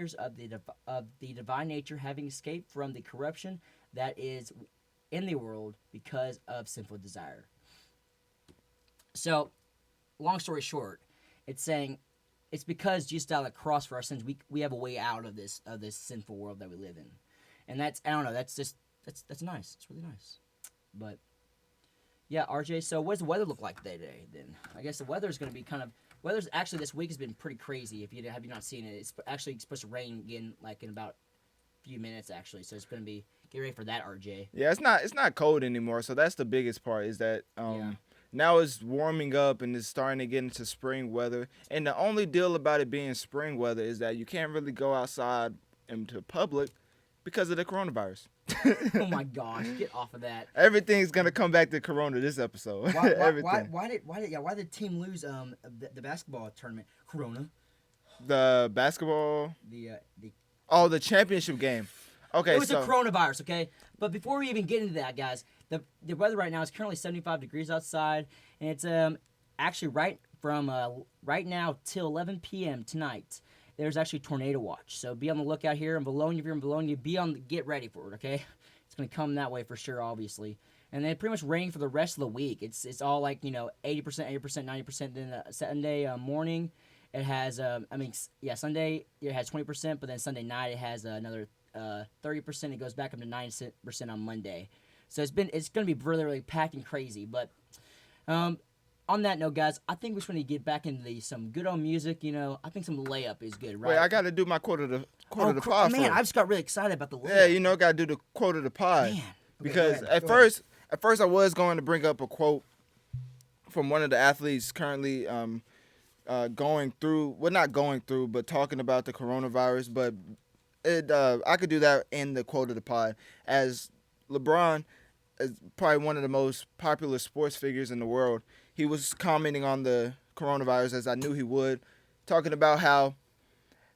partakers of the divine nature, having escaped from the corruption that is in the world because of sinful desire. So, long story short, it's saying it's because Jesus died on the cross for our sins. We have a way out of this sinful world that we live in, and that's, I don't know. That's nice. It's really nice. But yeah, RJ. So what does the weather look like today? Then I guess the weather is going to be weather's actually this week has been pretty crazy. If you have not seen it, it's actually supposed to rain again like in about a few minutes actually. So it's going to be get ready for that, RJ. Yeah, it's not cold anymore. So that's the biggest part is that now it's warming up and it's starting to get into spring weather. And the only deal about it being spring weather is that you can't really go outside into public because of the coronavirus. Oh my gosh, get off of that. Everything's gonna come back to Corona this episode. Everything. Why did the team lose the basketball tournament? Corona. The basketball. The championship game. Okay, it was the coronavirus. Okay, but before we even get into that, guys, the weather right now is currently 75 degrees outside, and it's actually right now till 11 p.m. tonight. There's actually tornado watch, so be on the lookout here in Bologna. If you're in Bologna, get ready for it. Okay, it's gonna come that way for sure, obviously. And then pretty much raining for the rest of the week. It's all like 80%, 90%. Then Sunday morning, it has Sunday it has 20%, but then Sunday night it has another 30%. It goes back up to 90% on Monday. So it's gonna be really really packed and crazy. But on that note, guys, I think we're going to get back into some good old music. I think some layup is good, right? Wait, I got to do my quote of the pod. Man, first. I just got really excited about the layup. Yeah, got to do the quote of the pod. Man. Because at first I was going to bring up a quote from one of the athletes currently going through, well, not going through, but talking about the coronavirus. But I could do that in the quote of the pod, as LeBron is probably one of the most popular sports figures in the world. He was commenting on the coronavirus, as I knew he would, talking about how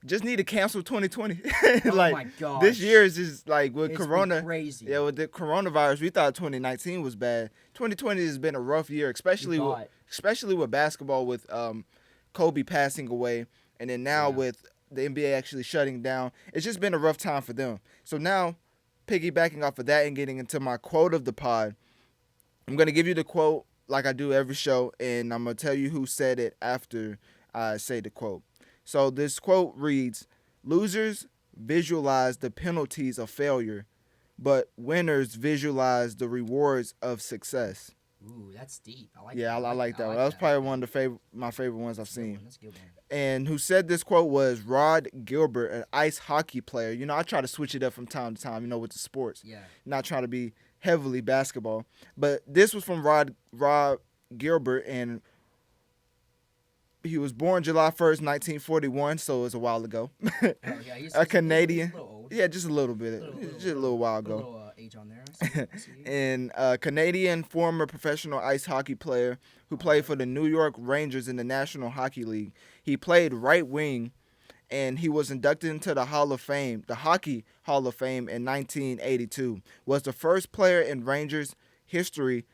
just need to cancel 2020. Oh my gosh. This year is just like with it's Corona. Crazy. Yeah, with the coronavirus, we thought 2019 was bad. 2020 has been a rough year, especially with basketball, with Kobe passing away, and then now with the NBA actually shutting down. It's just been a rough time for them. So now, piggybacking off of that and getting into my quote of the pod, I'm going to give you the quote like I do every show, and I'm going to tell you who said it after I say the quote. So this quote reads, "Losers visualize the penalties of failure, but winners visualize the rewards of success." Ooh, that's deep. I like that. I like that one. That was probably one of my favorite ones I've seen. That's a good one. And who said this quote was Rod Gilbert, an ice hockey player. I try to switch it up from time to time, with the sports. Yeah. Not trying to be heavily basketball. But this was from Rod Gilbert, and he was born July 1st, 1941, so it was a while ago. He's a Canadian. He's a little old. Yeah, just a little bit. Just a little while ago. A little age on there. I see. And a Canadian former professional ice hockey player who played for the New York Rangers in the National Hockey League. He played right wing, and he was inducted into the Hall of Fame, the Hockey Hall of Fame, in 1982. Was the first player in Rangers history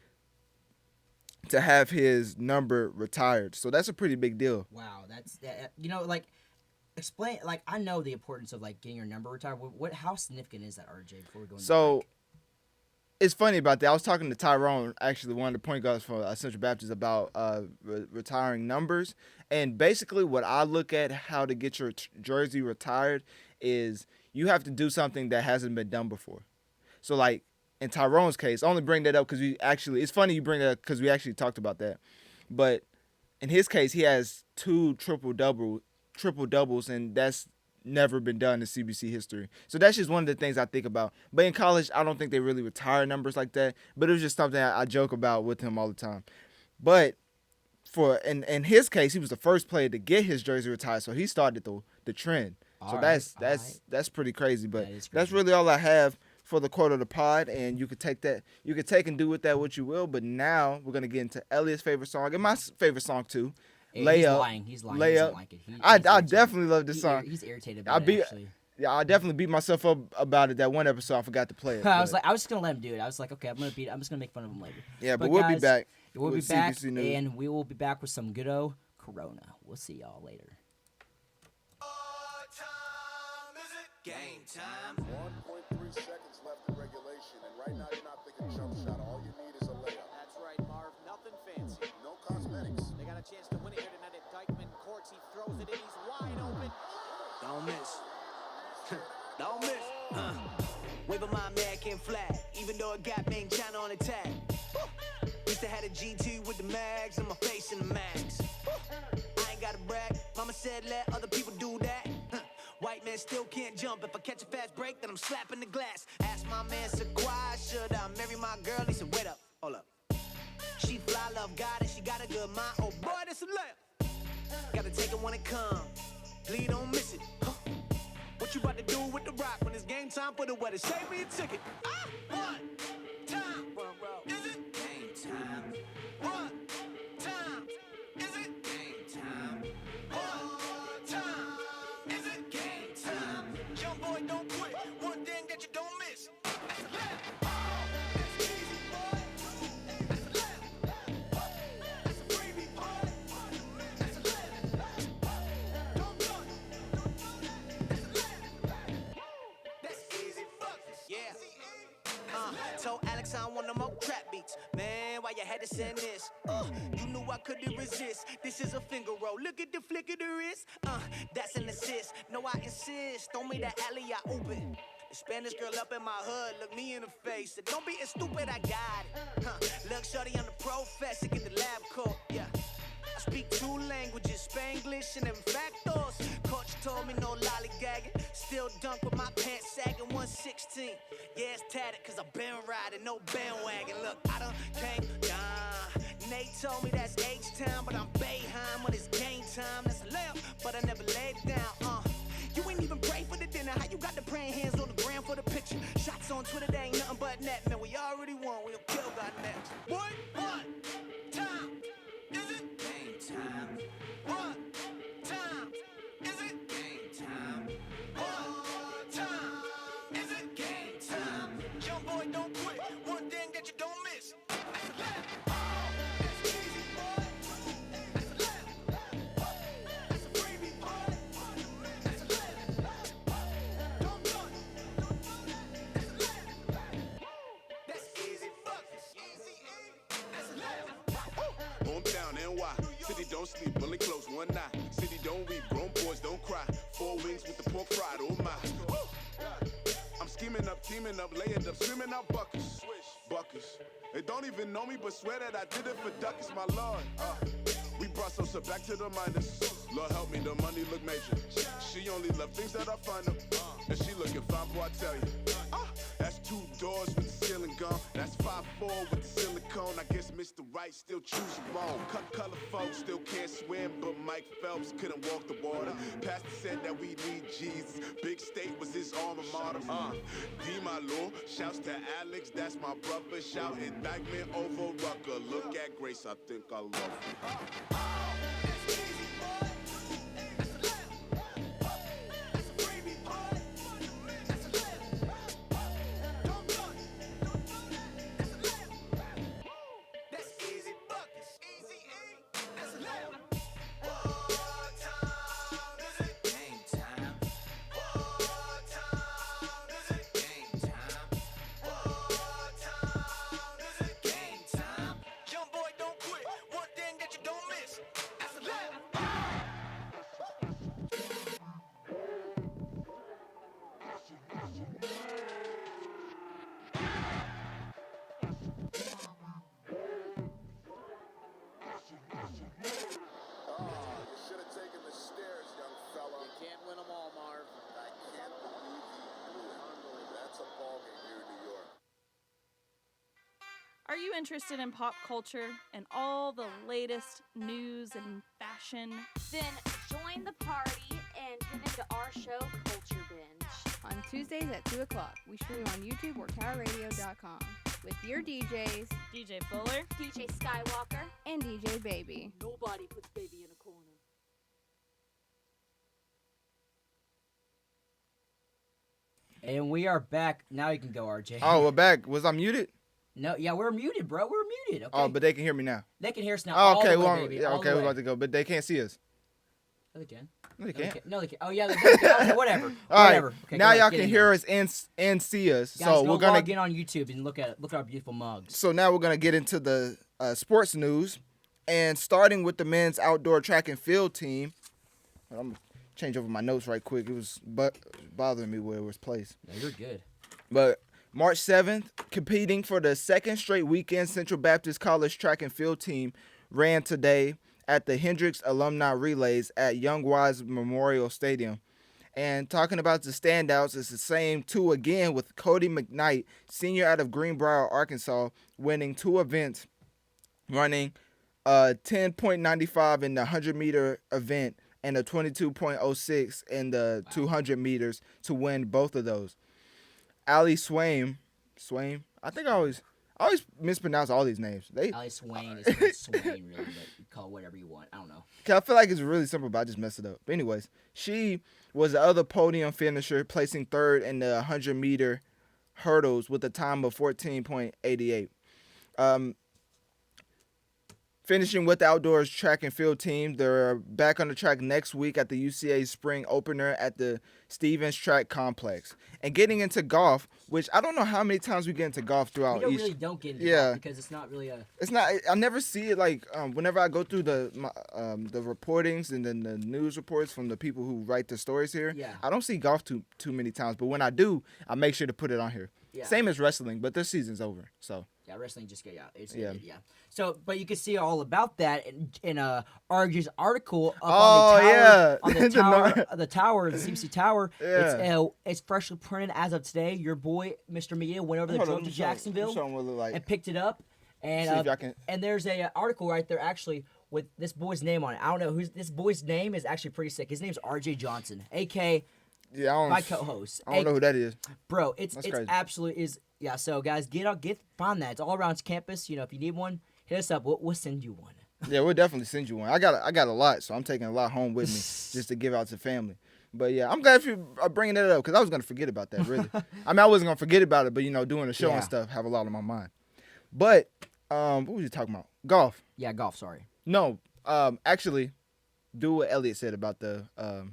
to have his number retired. So that's a pretty big deal. Wow, that's explain. I know the importance of getting your number retired. How significant is that, RJ? Before we go into so. It's funny about that. I was talking to Tyrone, actually one of the point guards for Central Baptist, about retiring numbers. And basically what I look at how to get your jersey retired is you have to do something that hasn't been done before. So, in Tyrone's case, I only bring that up because it's funny you bring that up because we actually talked about that. But in his case, he has 2 triple doubles, and that's never been done in CBC history. So that's just one of the things I think about. But in college, I don't think they really retire numbers like that. But it was just something I joke about with him all the time. But in his case, he was the first player to get his jersey retired, so he started the trend. So that's pretty crazy. But that's really all I have for the quote of the pod, and you could take and do with that what you will. But now we're gonna get into Elliot's favorite song and my favorite song too. Layup. He's lying. He doesn't like it. I definitely love this song. He's irritated about it, actually. Yeah, I definitely beat myself up about it. That one episode, I forgot to play it. I was just gonna let him do it. I was like, okay, I'm just gonna make fun of him later. Yeah, but we'll be back. We'll be back, and we will be back with some good old Corona. We'll see y'all later. Game time. 1.3 seconds left in regulation, and right now you're not thinking jump shot. All you need is a layup. That's right, Marv. Nothing fancy. No cosmetics. They got a chance to win it here tonight at Dykeman Courts. He throws it in. He's wide open. Don't miss. Don't miss. Wave a my American flag, even though it got main China on the tag. Used to have a GT with the mags and my face in the mags. I ain't gotta brag. Mama said let other people do that. White man still can't jump. If I catch a fast break, then I'm slapping the glass. Asked my man Sequoia, should I marry my girl? He said, wait up, hold up. She fly, love God, and she got a good mind. Oh boy, that's a layup. Gotta take it when it comes. Please don't miss it. What you about to do with the rock when it's game time for the weather? Save me a ticket. One time. Is it game time? One time. Is it game time? One time. Is it game time? Young boy, don't quit. One thing that you don't miss. That's a layup. That's easy, boy. That's a layup. That's a freebie, boy. That's a layup. Don't duck. That's a layup. That's easy, fuck. Yeah. Told Alex I don't want no more trap beats. Man, why you had to send this? You knew I couldn't resist. This is a finger roll. Look at the flick of the wrist. That's an assist. No, I insist. Throw me that alley, I open. The Spanish girl up in my hood, look me in the face. Said, don't be as stupid, I got it. Look, shorty on the professor, get the lab coat. Yeah. I speak 2 languages, Spanglish and factos. Coach told me no lollygagging. Still dunk with my pants sagging 116. Yeah, it's tatted cause I've been riding, no bandwagon. Look, I done came down. Nate told me that's H-Town, but I'm Bayheim when it's game time. That's a layup, but I never laid down. You ain't even pray for the dinner. How you got the praying hands on the ground for the picture? Shots on Twitter, they ain't nothing but net. Man, we already won, we'll kill God next. One time. Is it game time? One time. Is it game time? One time. Is it game time? Young boy, don't quit. One thing that you don't miss. That's a layup. That's easy, boy. That's a layup. That's a freebie, boy. That's a layup. Don't duck. That's a layup. That's easy, fuck. Easy, that's a layup. Hometown, NY. City don't sleep, only close one eye. City don't weep, grown boys don't cry. 4 wings with the pork fried, oh my. I'm scheming up, teaming up, laying up, swimming out buckets. Buckets. They don't even know me, but swear that I did it for duckets, my lord. We brought Sosa back to the minus. Lord help me, the money look major. She only love things that are fun. And she looking fine, boy, I tell you. That's 2 doors with the ceiling gone. That's 5'4" with the silicone. I guess Mr. Right still choosing wrong. Cut color folks still can't swim, but Mike Phelps couldn't walk the water. Pastor said that we need Jesus. Big State was his alma mater. D my Lord, shouts to Alex, that's my brother. Shout indictment over Rucker. Look at Grace, I think I love her. That's easy, boy. That's a layup. That's a freebie, boy. That's a layup. Don't duck. That's a layup. That's easy, buckets. Easy, that's a layup. What time is it? Game time. What time is it? Game time. What time is it? Game time. Young boy, don't quit. One thing that you don't miss. That's a layup. You should have taken the stairs, young fella. You can't win them all, Marv. I can't believe he blew it. That's a ballgame here in New York. Are you interested in pop culture and all the latest news and fashion? Then join the party and tune into our show, Culture Binge. On Tuesdays at 2 o'clock, we stream on YouTube or TowerRadio.com with your DJs DJ Fuller, DJ Skywalker. and DJ Baby. Nobody puts baby in a corner. And we are back. Now you can go, RJ. Oh, we're back. Was I muted? No, yeah, we're muted, bro. We're muted. Okay. Oh, but they can hear me now. They can hear us now. Oh, okay, all the way, well, baby. yeah, all okay, the we're way. about to go, but they can't see us. No, they can. No, they can't. No, they can't. Oh, yeah, they can. Okay, whatever. All right. Whatever. Okay, Now go ahead, y'all get can in hear there. us and see us. Guys, So go we're gonna log in on YouTube and look at our beautiful mugs. So now we're going to get into the sports news, and starting with the men's outdoor track and field team. I'm going to change over my notes right quick. It was bothering me where it was placed. No, you're good. But March 7th, competing for the second straight weekend, Central Baptist College track and field team ran today at the Hendricks Alumni Relays at Young Wise Memorial Stadium. And talking about the standouts, it's the same two again with Cody McKnight, senior out of Greenbrier, Arkansas, winning 2 events, running 10.95 in the 100-meter event and a 22.06 in the 200 meters to win both of those. Ali Swain, I think I always mispronounce all these names. Ali Swain is not Swain, really, but you call it whatever you want. I don't know. I feel like it's really simple, but I just messed it up. But anyways, she was the other podium finisher, placing third in the 100-meter hurdles with a time of 14.88. Finishing with the outdoors track and field team, they're back on the track next week at the UCA Spring Opener at the Stevens Track Complex. And getting into golf, which I don't know how many times we get into golf throughout We each. really don't get into Yeah. that because it's not really a. It's not. I never see it like whenever I go through the reportings and then the news reports from the people who write the stories here. Yeah. I don't see golf too many times, but when I do, I make sure to put it on here. Yeah. Same as wrestling, but this season's over, so. Yeah, wrestling just get Yeah. yeah. So, but you can see all about that in RJ's article up Oh, on the tower, yeah. on the The tower, nar- the tower, the CBC tower. Yeah. It's freshly printed as of today. Your boy, Mr. Mia, went over there, Hold on, drove let to me show 'em Jacksonville, what it look like. and picked it up. And See if y'all can- and there's a article right there actually with this boy's name on it. I don't know who's this boy's name is actually pretty sick. His name's RJ Johnson, aka Yeah, my co-host. I don't know who that is. Bro, it's crazy. absolutely is. Yeah, so guys, find that. It's all around campus. You know, if you need one, hit us up. We'll send you one. Yeah, we'll definitely send you one. I got a lot, so I'm taking a lot home with me just to give out to family. But yeah, I'm glad if you are bringing that up because I was gonna forget about that. Really, I mean, I wasn't gonna forget about it, but doing the show Yeah. and stuff have a lot on my mind. But what was you talking about? Golf? Yeah, golf. Sorry. No, actually, do what Elliot said about the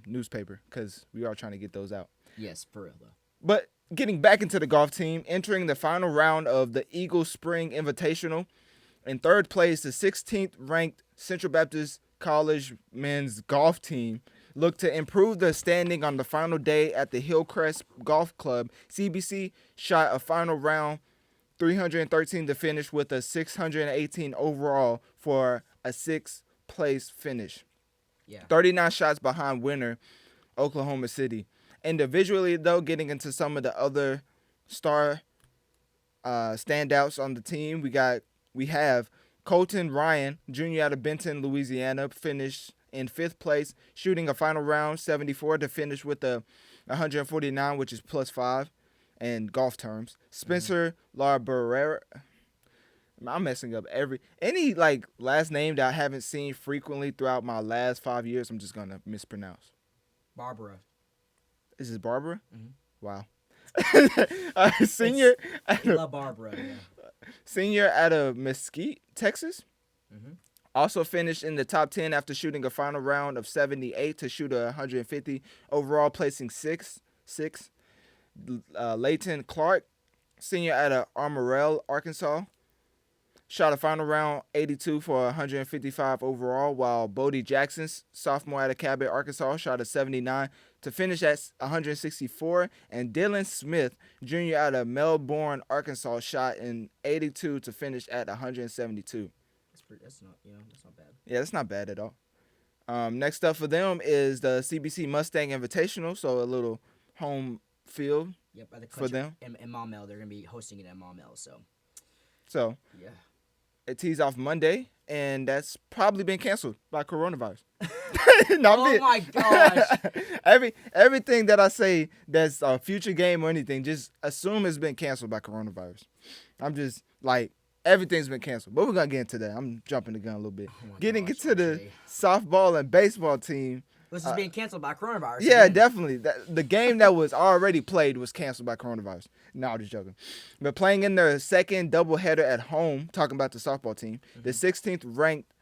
newspaper because we are trying to get those out. Yes, for real though. But getting back into the golf team, entering the final round of the Eagle Spring Invitational. In third place, the 16th ranked Central Baptist College men's golf team looked to improve the standing on the final day at the Hillcrest Golf Club. CBC shot a final round 313 to finish with a 618 overall for a 6th place finish. Yeah. 39 shots behind winner Oklahoma City. Individually, though, getting into some of the other star standouts on the team, we have Colton Ryan, junior out of Benton, Louisiana, finished in 5th place, shooting a final round 74 to finish with a 149, which is +5 in golf terms. Spencer LaBarrera. I'm messing up any last name that I haven't seen frequently throughout my last 5 years. I'm just gonna mispronounce. Barbara. Is this Barbara? Mhm. Wow. Senior, La Barbara. Yeah. senior out of Mesquite, Texas. Mhm. Also finished in the top 10 after shooting a final round of 78 to shoot a 150 overall, placing sixth. Leighton Clark, senior out of Amarillo, Arkansas, shot a final round 82 for 155 overall, while Bodie Jackson, sophomore out of Cabot, Arkansas, shot a 79 to finish at 164, and Dylan Smith, junior out of Melbourne, Arkansas, shot in 82 to finish at 172. That's not bad. Yeah, that's not bad at all. Next up for them is the CBC Mustang Invitational, so a little home field Yep. At the for them. in Maumelle, they're gonna be hosting it at Maumelle. So Yeah. it tees off Monday, and that's probably been canceled by coronavirus. No, I'm Oh being- my gosh. Everything that I say that's a future game or anything, just assume it's been canceled by coronavirus. I'm just everything's been canceled. But we're gonna get into that. I'm jumping the gun a little bit. Oh my Getting gosh, into the RJ. softball and baseball team. This is being canceled by coronavirus. Yeah, again. definitely. The game that was already played was canceled by coronavirus. No, I'm just joking. But playing in their second doubleheader at home, talking about the softball team, the 16th ranked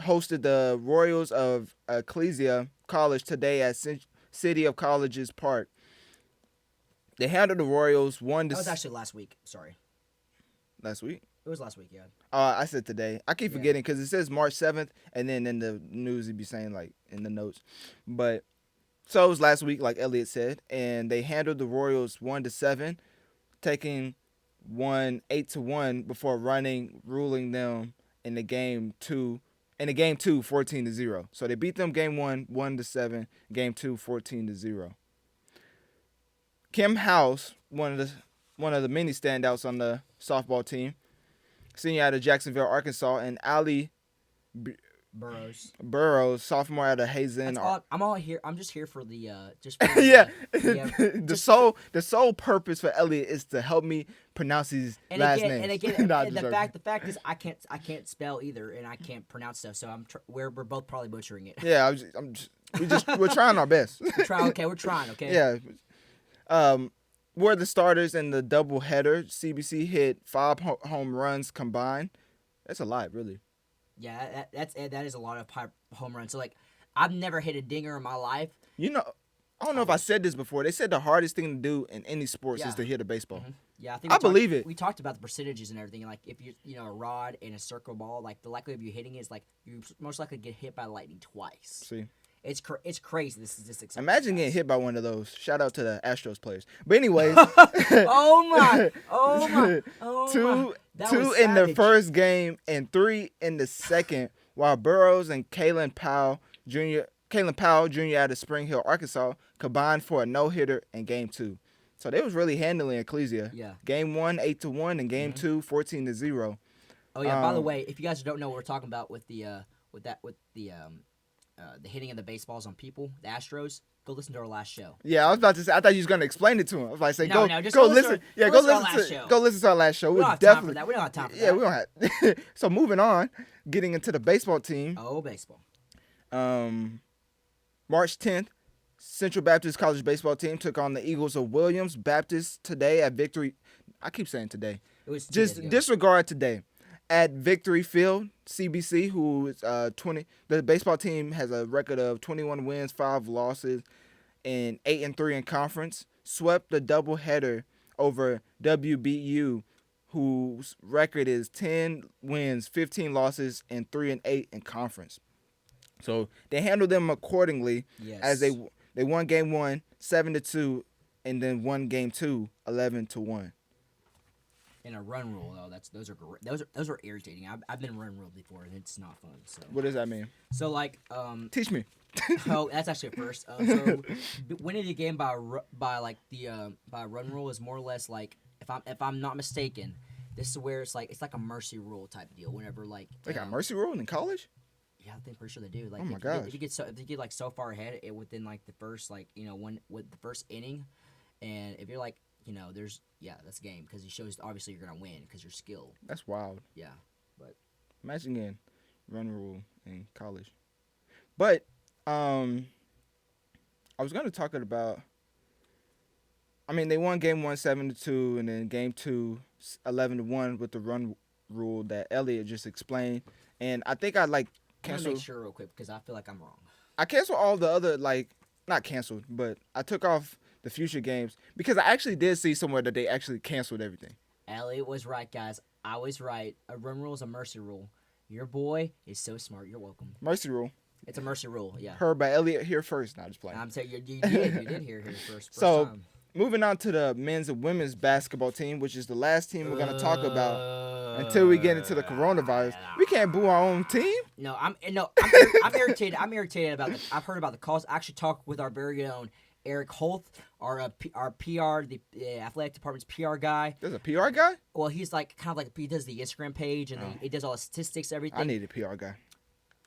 hosted the Royals of Ecclesia College today at City of Colleges Park. They handled the Royals 1 to That was actually last week. Sorry. last week. It was last week, yeah. I said today. I keep forgetting because it says March 7th, and then in the news it'd be saying like in the notes. But so it was last week, like Elliot said, and they handled the Royals 1-7, taking 8-1 before ruling them in the game two. In the game 2, 14-0. So they beat them game 1, 1-7. Game 2, 14-0. Kim House, one of the many standouts on the softball team, senior out of Jacksonville, Arkansas, and Ali Burrows, sophomore out of Hazen. I'm just here for the yeah. The sole purpose for Elliot is to help me pronounce his last name. And again, the fact is I can't spell either, and I can't pronounce stuff. So we're both probably butchering it. Yeah, we're trying our best. We're trying. Okay. Yeah. We're the starters in the doubleheader. CBC hit 5 home runs combined. That's a lot, really. Yeah, that is a lot of home runs. So like, I've never hit a dinger in my life. You know, I don't know if I said this before. They said the hardest thing to do in any sports is to hit a baseball. Mm-hmm. Yeah, I believe it. We talked about the percentages and everything. Like, if you a rod and a circle ball, like the likelihood of you hitting it is like you most likely get hit by lightning twice. See. It's crazy. This is just imagine getting hit by one of those. Shout out to the Astros players. But anyways, oh my! Two in the first game and 3 in the second, while Burrows and Kalen Powell Jr. out of Spring Hill, Arkansas, combined for a no-hitter in Game 2. So they was really handling Ecclesia. Yeah. Game 1, 8-1, and Game 2, 14-0. Oh yeah. By the way, if you guys don't know what we're talking about with the hitting of the baseballs on people, the Astros, go listen to our last show. Yeah, I was about to say. I thought you was gonna explain it to him. I was like, say, go listen. Yeah, go listen to our last show. We don't have time for that. We don't have time for that. Yeah, we don't have. So moving on, getting into the baseball team. Oh, baseball. March 10th, Central Baptist College baseball team took on the Eagles of Williams Baptist today at Victory. I keep saying today. It was just disregard today. At Victory Field, CBC, who is 20. The baseball team has a record of 21 wins, 5 losses, and 8-3 in conference. Swept the doubleheader over WBU, whose record is 10 wins, 15 losses, and 3-8 in conference. So they handled them accordingly. Yes. As they won game 1, 7-2, and then won game 2, 11-1. In a run rule, though, those are great. Those are irritating. I've been run ruled before, and it's not fun. So what does that mean? So like, teach me. Oh, that's actually a first. So winning the game by run rule is more or less like, if I'm not mistaken, this is where it's like a mercy rule type deal. Whenever like they got mercy rule in college. Yeah, I think pretty sure they do. Like, oh my gosh. If you get like so far ahead within like the first with the first inning, and if you're like, that's a game because it shows obviously you're gonna win because you're skilled. That's wild. Yeah, but imagine getting run rule in college. But I was gonna talk about. I mean, they won game 1 7-2, and then game 2 11-1 with the run rule that Elliot just explained. And I think I'd like cancel. I'm gonna make sure real quick because I feel like I'm wrong. I canceled all the other not canceled, but I took off the future games because I actually did see somewhere that they actually canceled everything. Elliot was right, guys. I was right. A run rule is a mercy rule. Your boy is so smart. You're welcome. Mercy rule. It's a mercy rule, yeah. Heard by Elliot here first. Not just playing. I'm saying you did hear here first. So time. Moving on to the men's and women's basketball team, which is the last team we're gonna talk about until we get into the coronavirus. We can't boo our own team. I'm irritated. I'm irritated about I've heard about the calls. I actually talked with our very own Eric Holt, our PR, the athletic department's PR guy. There's a PR guy? Well, he's like kind of like he does the Instagram page and he does all the statistics, everything. I need a PR guy.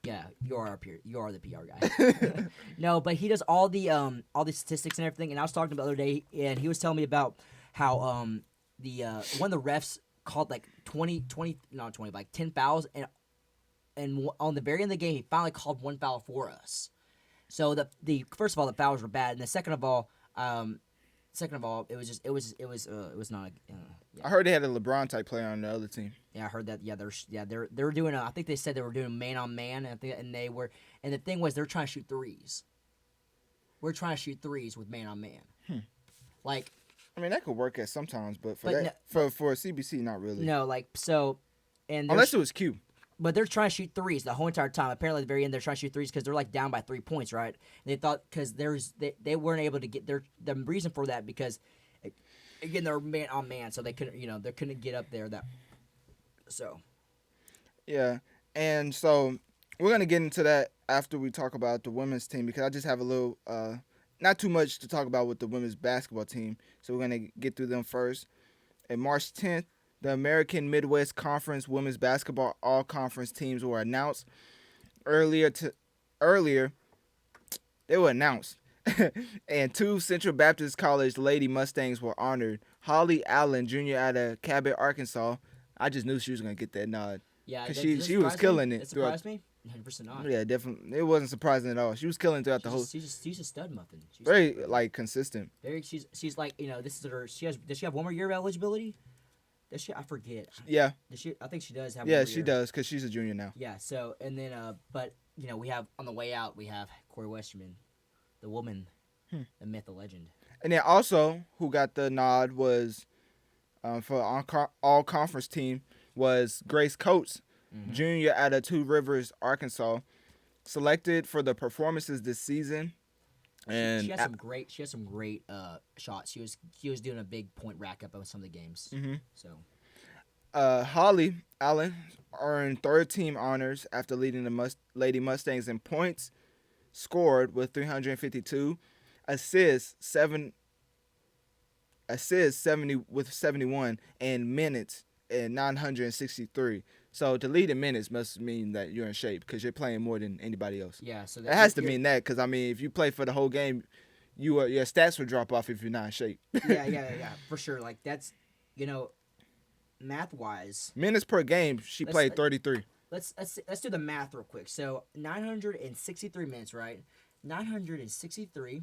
Yeah, you are the PR guy. No, but he does all the statistics and everything. And I was talking to him the other day, and he was telling me about how one of the refs called like 10 fouls, and on the very end of the game, he finally called one foul for us. So the first of all, the fouls were bad, and the second of all, second of all, it was not. Yeah. I heard they had a LeBron type player on the other team. Yeah, I heard that. Yeah, they're doing. I think they said they were doing man on man, and the thing was they're trying to shoot threes. We're trying to shoot threes with man on man. Like, I mean, that could work at sometimes, but for But for CBC, not really. no, like so, and they're Unless it was Q. but they're trying to shoot threes the whole entire time. Apparently, at the very end, they're trying to shoot threes because they're like down by 3 points, right? And they thought because they weren't able to get the reason for that because again they're man on man, so they couldn't get up there. So Yeah, and so we're gonna get into that after we talk about the women's team because I just have a little, not too much to talk about with the women's basketball team. So we're gonna get through them first. On March 10th, the American Midwest Conference women's basketball all-conference teams were announced. Earlier, they were announced, and 2 Central Baptist College Lady Mustangs were honored. Holly Allen, Jr. out of Cabot, Arkansas. I just knew she was gonna get that nod. yeah, Cause does she was surprise killing me? it It surprised me. 100% not. Yeah, definitely. It wasn't surprising at all. She was killing throughout the whole. She's a stud muffin. She's Very like consistent. very. She's like this is her. Does she have one more year of eligibility? Does she? I forget. Yeah, Does she? I think she does have. yeah, one more she year. does because she's a junior now. Yeah. So and then but we have on the way out we have Corey Westerman, the woman, the myth, the legend. And then also, who got the nod was for all conference team was Grace Coates, junior out of Two Rivers, Arkansas, selected for the performances this season. And She has some great shots. She was doing a big point rack up on some of the games. So Holly Allen earned third team honors after leading the Lady Mustangs in points scored with 352, assists 70 with 71, and minutes and 963. So to lead in minutes must mean that you're in shape because you're playing more than anybody else. yeah. So It has to mean that because I mean if you play for the whole game, your stats would drop off if you're not in shape. yeah, for sure. Like that's math wise. Minutes per game, she Let's- played 33. Let's do the math real quick. So 963 minutes, right? 963,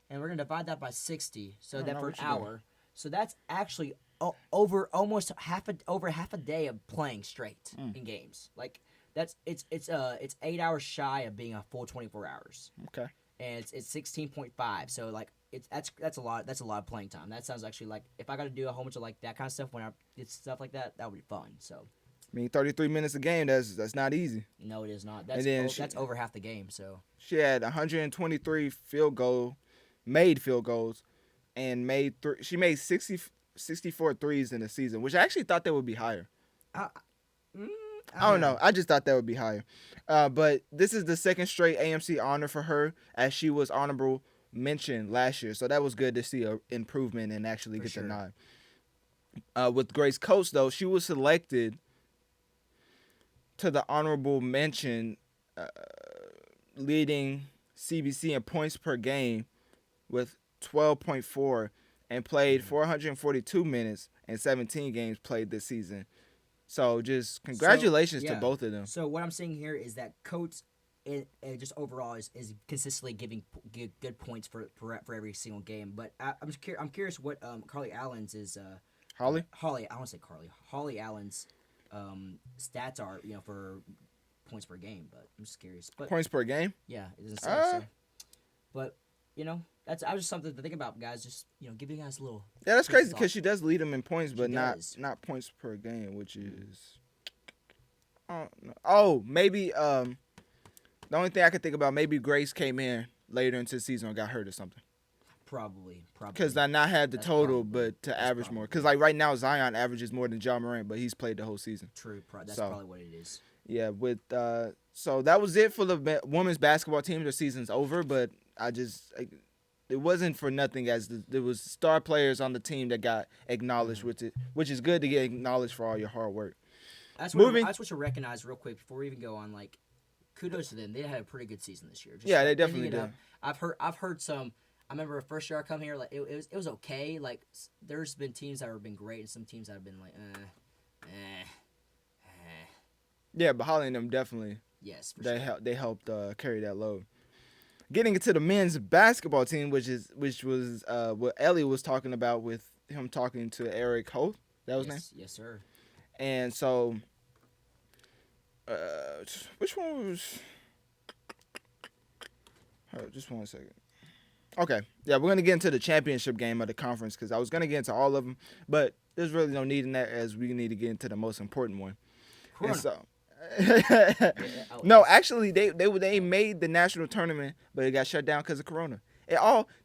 and we're gonna divide that by 60. So Oh, that no, for an what you doing? hour. So that's actually over almost half a day of playing straight in games. Like it's 8 hours shy of being a full 24 hours, Okay. and it's 16.5. So like that's a lot. That's a lot of playing time. That sounds actually like if I got to do a whole bunch of like that kind of stuff when I did stuff like that, that would be fun. So. I mean 33 minutes a game, that's not easy. No, it is not. And then That's over half the game. So She had 123 made field goals, and she made 64 threes in the season, which I actually thought that would be higher. I don't know. I just thought that would be higher. But this is the second straight AMC honor for her, as she was honorable mention last year. So that was good to see an improvement and actually get sure. the nod. With Grace Coates, though, she was selected to the honorable mention leading CBC in points per game with 12.4 and played 442 minutes and 17 games played this season. So just congratulations to both of them. So what I'm saying here is that Coates, just overall, is consistently giving good points for every single game. But I'm curious what Carly Allen's is. Holly? Holly, I want to say Carly. Holly Allen's stats are for points per game, but I'm just curious. But Points per game? yeah, it doesn't say. So. But that's just something to think about, guys. Just give you guys a little. Yeah, that's food crazy for because thought. she does lead them in points, but does. not points per game, which is. I don't know. Oh, maybe the only thing I could think about, maybe Grace came in later into the season or got hurt or something. Probably. Because I not had the That's total, probably- but to that's average more. probably- Because like right now, Zion averages more than John Morant, but he's played the whole season. True. That's So- probably what it is. Yeah, so that was it for the women's basketball team. Their season's over, but it wasn't for nothing as there was star players on the team that got acknowledged with it, which is good to get acknowledged for all your hard work. That's Moving- what you recognize real quick before we even go on. Like, kudos to them. They had a pretty good season this year. Just Yeah, they ending definitely it did. up. I've heard some. I remember first year I come here, like it was okay. Like there's been teams that have been great and some teams that have been like, Yeah, but Holly and them definitely yes, for they sure. helped carry that load. Getting into the men's basketball team, which was what Elliot was talking about with him talking to Eric Holt. That was his name? Yes, sir. And so, which one was? Just 1 second. Okay, yeah, we're gonna get into the championship game of the conference because I was gonna get into all of them, but there's really no need in that as we need to get into the most important one. And so, no, actually, they made the national tournament, but it got shut down because of Corona.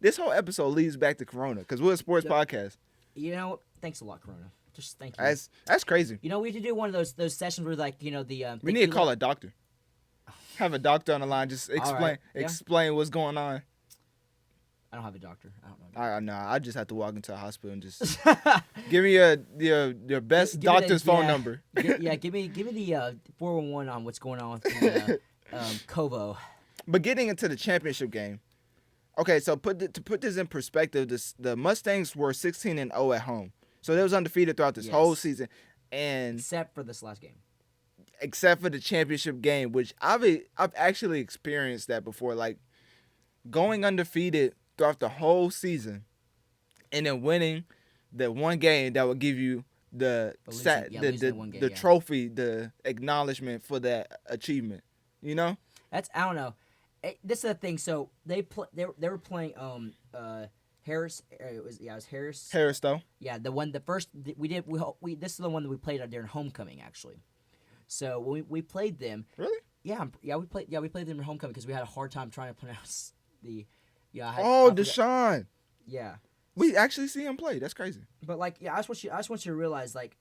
This whole episode leads back to Corona because we're a sports podcast. You know, thanks a lot, Corona. Just thank you. That's crazy. You know, we have to do one of those sessions where, like, you know, the We need to call a doctor. Have a doctor on the line. Just explain what's going on. I don't have a doctor. I don't know. I just have to walk into a hospital and just give me your best doctor's phone number. Give me the 411 on what's going on with the Kovo. But getting into the championship game. Okay, so to put this in perspective, the Mustangs were 16-0 at home. So they was undefeated throughout this whole season, and except for this last game. Except for the championship game, which I've actually experienced that before, like going undefeated throughout the whole season, and then winning the one game that would give you the trophy, the acknowledgement for that achievement. You know, I don't know. This is the thing. So they were playing Harris. It was Harris. Harris though. Yeah, this is the one that we played during homecoming actually. So when we played them. Really? We played them in homecoming because we had a hard time trying to pronounce the. Yeah. Deshaun. Yeah. We actually see him play. That's crazy. But like, yeah, I just want you to realize like,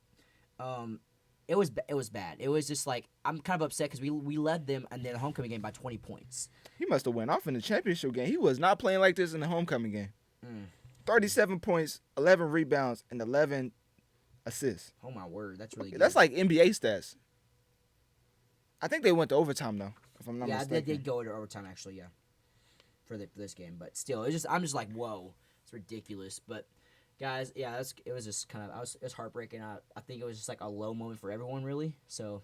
it was bad. It was just like I'm kind of upset because we led them in the homecoming game by 20 points. He must have went off in the championship game. He was not playing like this in the homecoming game. 37 points, 11 rebounds, and 11 assists. Oh my word, that's really good. That's like NBA stats. I think they went to overtime though, if I'm not mistaken. Yeah, they did go to overtime actually. Yeah, for this game, but still, I'm just like, whoa, it's ridiculous. But guys, yeah, it was just kind of it was heartbreaking. I think it was just like a low moment for everyone really. So,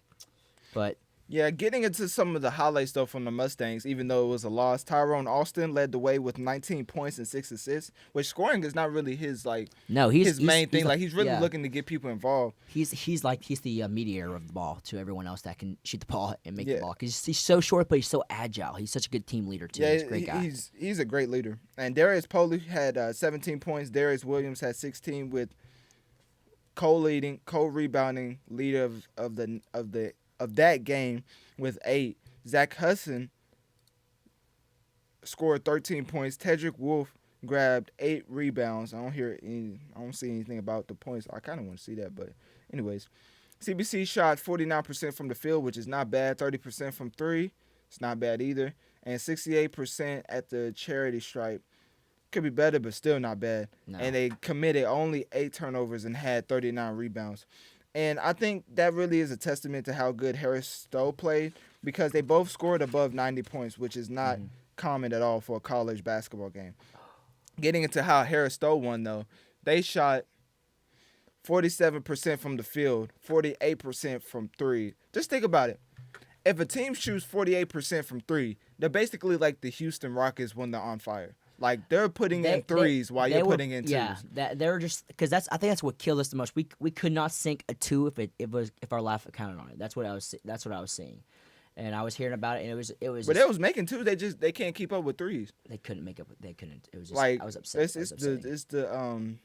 but. Yeah, getting into some of the highlights, though, from the Mustangs, even though it was a loss, Tyrone Austin led the way with 19 points and 6 assists, which scoring is not really his, like, his main thing. He's really looking to get people involved. He's the mediator of the ball to everyone else that can shoot the ball and make the ball. Because he's so short, but he's so agile. He's such a good team leader, too. He's a great guy. He's a great leader. And Darius Poley had 17 points. Darius Williams had 16 with co-rebounding leader of that game with 8. Zach Hudson scored 13 points. Tedrick Wolf grabbed 8 rebounds. I don't see anything about the points. I kind of want to see that, but anyways. CBC shot 49% from the field, which is not bad. 30% from 3. It's not bad either. And 68% at the charity stripe. Could be better, but still not bad. No. And they committed only 8 turnovers and had 39 rebounds. And I think that really is a testament to how good Harris Stowe played because they both scored above 90 points, which is not common at all for a college basketball game. Getting into how Harris Stowe won, though, they shot 47% from the field, 48% from 3. Just think about it. If a team shoots 48% from 3, they're basically like the Houston Rockets when they're on fire. Like they're putting in threes while you're putting in twos. Yeah, they're just because I think that's what killed us the most. We could not sink a 2 if our laugh counted on it. That's what I was seeing, and I was hearing about it, and it was. But they was making 2s. They can't keep up with 3s. They couldn't make up. They couldn't. It was just like I was upset. It's the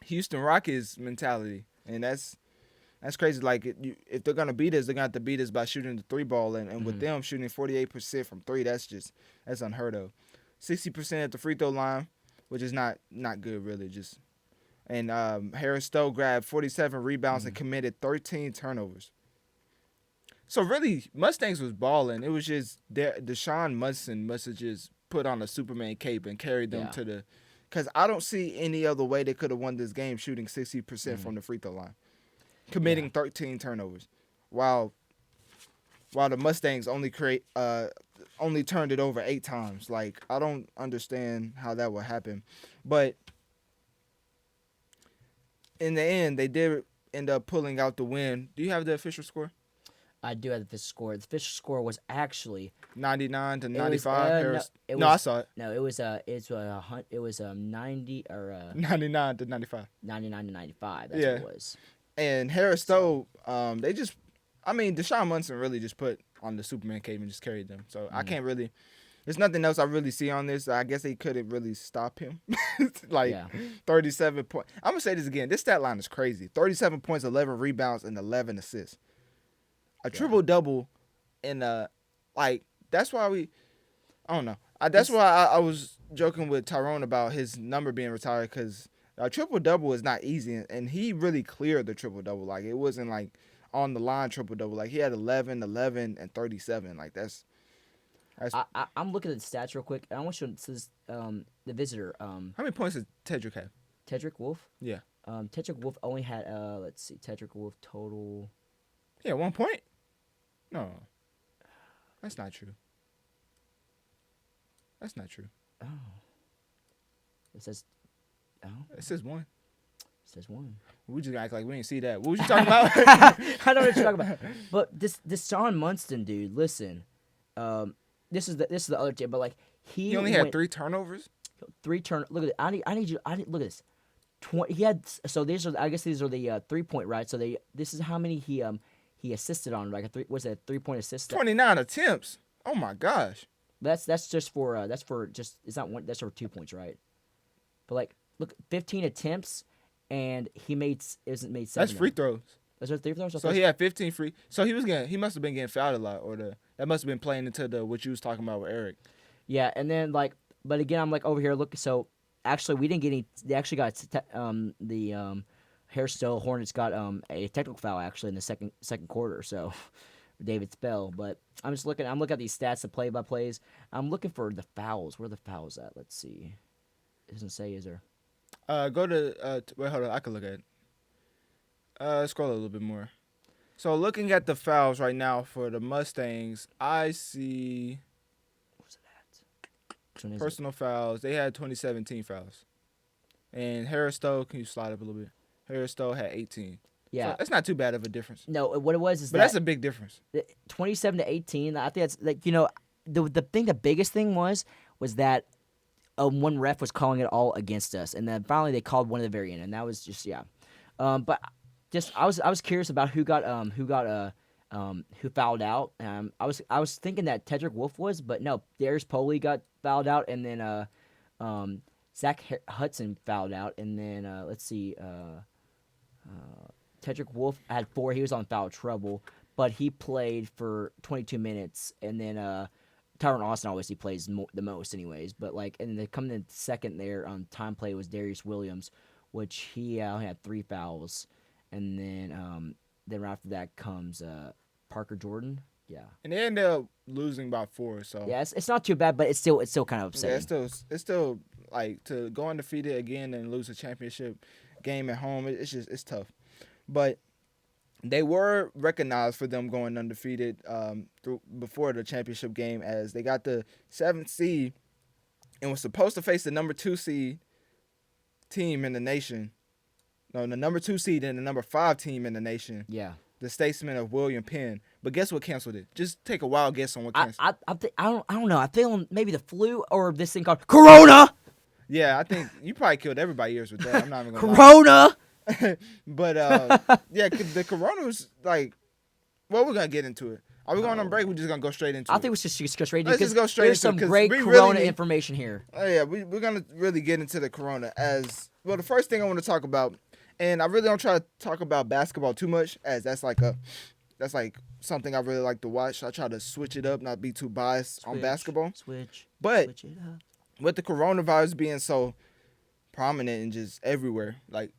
Houston Rockets mentality, and that's crazy. Like if they're gonna beat us, they're gonna have to beat us by shooting the 3 ball, and with them shooting 48% from 3, that's unheard of. 60% at the free throw line, which is not good really. And Harris Stowe grabbed 47 rebounds and committed 13 turnovers. So really, Mustangs was balling. It was just Deshaun Munson must have just put on a Superman cape and carried them to the. Because I don't see any other way they could have won this game shooting 60% from the free throw line, committing 13 turnovers, while the Mustangs only turned it over 8 times. Like, I don't understand how that would happen. But in the end, they did end up pulling out the win. Do you have the official score? I do have the official score. The official score was actually 99 to it was, 95. Harris. it No, I was saw it. no, it was 90 or 99 to 95. 99 to 95. That's Yeah. what it was. And Harris Stowe, they just, I mean, Deshaun Munson really just put on the Superman cape and just carried them. So I can't really, there's nothing else I really see on this. I guess they couldn't really stop him. Like Yeah. 37 points. I'm going to say this again. This stat line is crazy. 37 points, 11 rebounds, and 11 assists. A triple-double in like, that's why I don't know. That's why I was joking with Tyrone about his number being retired because a triple-double is not easy, and he really cleared the triple-double. Like, it wasn't, like, on the line triple-double. Like, he had 11, and 37. Like, that's I'm looking at the stats real quick. And I want you to see the visitor. how many points did Tedrick have? Tedrick Wolf. Yeah. Tedrick Wolf only had let's see, Tedrick Wolf total. Yeah, 1 point? No. That's not true. That's not true. Oh. It says. Oh. It says 1. It says 1. We just act like we didn't see that. What was you talking about? I don't know what you're talking about. But this Sean Munson dude, listen. This is the other tip, but like He only had 3 turnovers? 3 turn. Look at it. I need look at this. 20. He had these are the 3-point, right? So this is how many he assisted on, like a 3-point assist. 29 attempts. Oh my gosh. That's just for it's not one. That's for 2 points, right? But like, look, 15 attempts, and he made 7. That's free throws. That's what free throws. So he had 15 free. So he must have been getting fouled a lot, or that must have been playing into what you was talking about with Eric. Yeah, and then like, but again, I'm like over here. Look, so actually, we didn't get any. They actually got the Harris Stowe Hornets got a technical foul actually in the second quarter. So David Spell, but I'm looking at these stats, the play by plays. I'm looking for the fouls. Where are the fouls at? Let's see. It doesn't say. Is there? Go to wait, hold on. I can look at it. Scroll a little bit more. So looking at the fouls right now for the Mustangs, I see What's it at? Which one is personal fouls. They had 2017 fouls, and Harris Stowe. Can you slide up a little bit? Harris Stowe had 18. Yeah. So that's not too bad of a difference. No, what it was is But that that's a big difference. 27 to 18. I think that's like the biggest thing was that one ref was calling it all against us, and then finally they called one at the very end, and that was just but just I was curious about who fouled out. I was thinking that Tedrick Wolf was, but no, Darius Poley got fouled out, and then Zach Hudson fouled out, and then let's see. Tedrick Wolf had 4. He was on foul trouble, but he played for 22 minutes. And then Tyron Austin obviously plays the most, anyways. But like, and then coming in second there on time play was Darius Williams, which he only had 3 fouls. And then right after that comes Parker Jordan. Yeah. And they ended up losing by 4. So Yeah, it's not too bad, but it's still kind of upsetting. yeah, it's still like to go undefeated again and lose a championship game at home. It's tough. But they were recognized for them going undefeated before the championship game, as they got the 7th seed and was supposed to face the number 2 seed team in the nation. No, the number 2 seed and the number 5 team in the nation. Yeah. The Statesman of William Penn. But guess what canceled it? Just take a wild guess on what canceled it. I don't know. I feel maybe the flu or this thing called Corona. Yeah, I think you probably killed everybody's ears with that. I'm not even gonna lie. Corona. But yeah, the corona was like, well, we're gonna get into it. Are we going on break? We're just gonna go straight into it. I think we should just go straight into Let's it. just go straight There's into it, some 'cause great we Corona really need- information here. Oh yeah, we're gonna really get into the corona as well. The first thing I want to talk about, and I really don't try to talk about basketball too much, as that's like something I really like to watch. I try to switch it up, not be too biased on basketball. But Switch it up. with the coronavirus being so prominent and just everywhere, like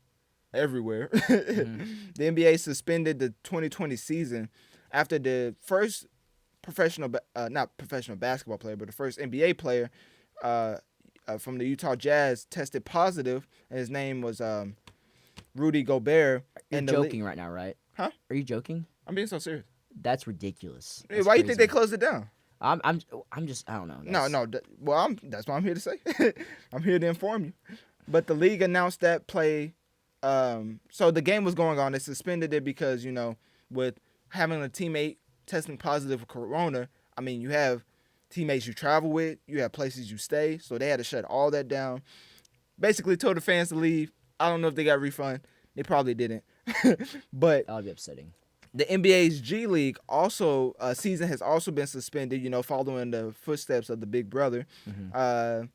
everywhere, the NBA suspended the 2020 season after the first not professional basketball player, but the first NBA player from the Utah Jazz tested positive, and his name was Rudy Gobert. You're and joking right now, right? Huh? Are you joking? I'm being so serious. That's ridiculous. Hey, That's why do you think crazy. they closed it down? I'm just I don't know. No. Well, that's what I'm here to say. I'm here to inform you. But the league announced that play. So the game was going on. They suspended it because, with having a teammate testing positive for corona, I mean, you have teammates you travel with, you have places you stay, so they had to shut all that down. Basically told the fans to leave. I don't know if they got a refund. They probably didn't. But That would be upsetting. the NBA's G League also season has also been suspended, following the footsteps of the big brother. The